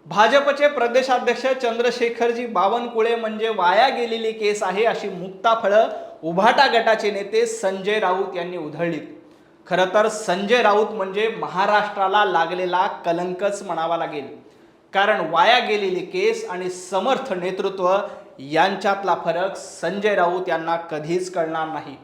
भाजपचे प्रदेशाध्यक्ष चंद्रशेखरजी बावनकुळे म्हणजे वाया गेलेली केस आहे अशी मुक्ताफळं उभाटा गटाचे नेते संजय राऊत यांनी उधळली। खरं तर संजय राऊत म्हणजे महाराष्ट्राला लागलेला कलंकच म्हणावा लागेल, कारण वाया गेलेली केस आणि समर्थ नेतृत्व यांच्यातला फरक संजय राऊत यांना कधीच कळणार नाही।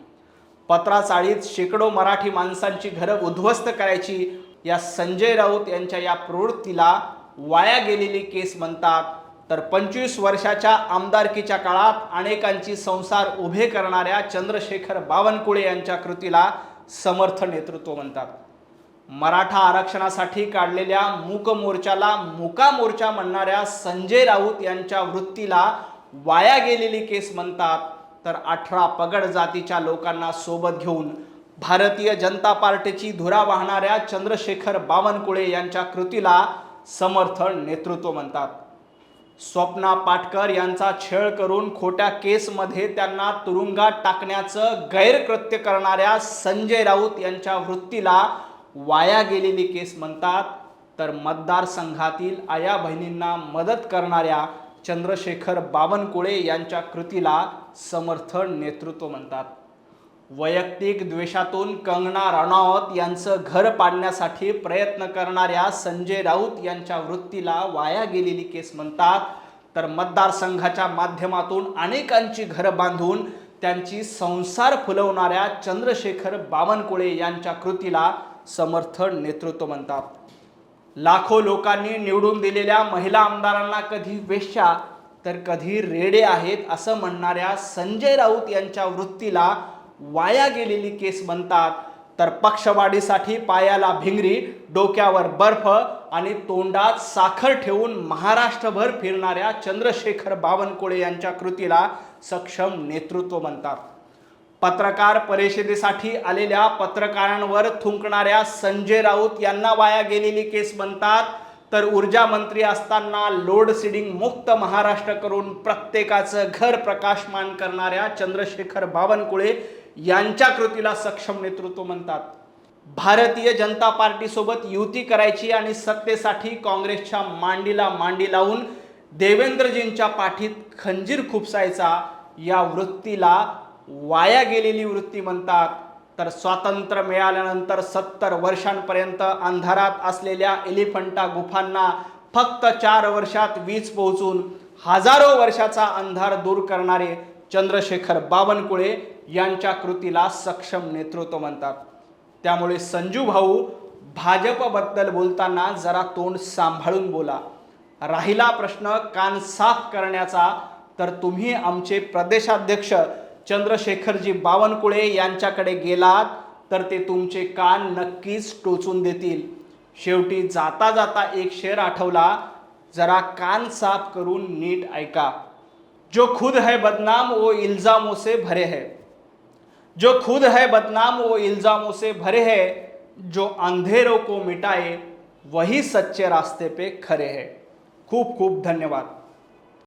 पत्राचाळीत शेकडो मराठी माणसांची घरं उद्ध्वस्त करायची या संजय राऊत यांच्या या प्रवृत्तीला वाया गेलेली केस म्हणतात, तर 25 वर्षाच्या आमदारकीच्या काळात अनेकांची संसार उभे करणाऱ्या चंद्रशेखर बावनकुळे यांच्या कृतीला समर्थ नेतृत्व म्हणतात। मराठा आरक्षणासाठी काढलेल्या मूक मोर्चाला मुका मोर्चा म्हणणाऱ्या संजय राऊत यांच्या वृत्तीला वाया गेलेली केस म्हणतात, तर 18 पगड जातीच्या लोकांना सोबत घेऊन भारतीय जनता पार्टीची धुरा वाहणाऱ्या चंद्रशेखर बावनकुळे यांच्या कृतीला समर्थ नेतृत्व म्हणतात। स्वप्ना पाटकर यांचा छळ करून खोट्या केसमध्ये त्यांना तुरुंगात टाकण्याचं गैरकृत्य करणाऱ्या संजय राऊत यांच्या वृत्तीला वाया गेलेली केस म्हणतात, तर मतदारसंघातील आया बहिणींना मदत करणाऱ्या चंद्रशेखर बावनकुळे यांच्या कृतीला समर्थ नेतृत्व म्हणतात। वैयक्तिक द्वेषातून कंगना रनौत यांचं घर पाडण्यासाठी प्रयत्न करणाऱ्या संजय राऊत यांच्या वृत्तीला वाया गेलेली केस म्हणतात, तर मतदारसंघाच्या माध्यमातून अनेकांची घरं बांधून त्यांची संसार फुलवणाऱ्या चंद्रशेखर बावनकुळे यांच्या कृतीला समर्थ नेतृत्व म्हणतात। लाखो लोकांनी निवडून दिलेल्या महिला आमदारांना कधी वेश्या तर कधी रेडे आहेत असं म्हणणाऱ्या संजय राऊत यांच्या वृत्तीला वाया गेलेली केस म्हणतात, तर पक्षवाढीसाठी पायाला भिंगरी, डोक्यावर बर्फ आणि तोंडात साखर ठेवून महाराष्ट्रभर फिरणाऱ्या चंद्रशेखर बावनकुळे यांच्या कृतीला सक्षम नेतृत्व म्हणतात। पत्रकार परिषदेसाठी आलेल्या पत्रकारांवर थुंकणाऱ्या संजय राऊत यांना वाया गेलेली केस म्हणतात, तर ऊर्जा मंत्री असताना लोड शेडिंग मुक्त महाराष्ट्र करून प्रत्येकाचं घर प्रकाशमान करणाऱ्या चंद्रशेखर बावनकुळे यांच्या कृतीला सक्षम नेतृत्व म्हणतात। भारतीय जनता पार्टी सोबत युती करायची आणि सत्तेसाठी काँग्रेसच्या मांडीला मांडी लावून देवेंद्रजींच्या पाठीत खंजीर खुपसायचा या वृत्तीला वाया गेलेली वृत्ती म्हणतात, तर स्वातंत्र्य मिळाल्यानंतर 70 वर्षांपर्यंत अंधारात असलेल्या एलिफंटा गुफांना फक्त 4 वर्षात वीज पोहोचून हजारो वर्षाचा अंधार दूर करणारे चंद्रशेखर बावनकुळे यांच्या कृतीला सक्षम नेतृत्व म्हणतात। त्यामुळे संजू भाऊ, भाजपबद्दल बोलताना जरा तोंड सांभाळून बोला। राहिला प्रश्न कान साफ करण्याचा, तर तुम्ही आमचे प्रदेशाध्यक्ष चंद्रशेखरजी बावनकुळे यांच्याकडे गेलात तर ते तुमचे कान नक्कीच टोचून देतील। शेवटी जाता जाता एक शेर आठवला, जरा कान साफ करून नीट ऐका। जो खुद है बदनाम वो इल्जामों से भरे है, जो खुद है बदनाम वो इल्जामों से भरे है, जो अंधेरों को मिटाए वही सच्चे रास्ते पे खड़े हैं। खूप खूप धन्यवाद।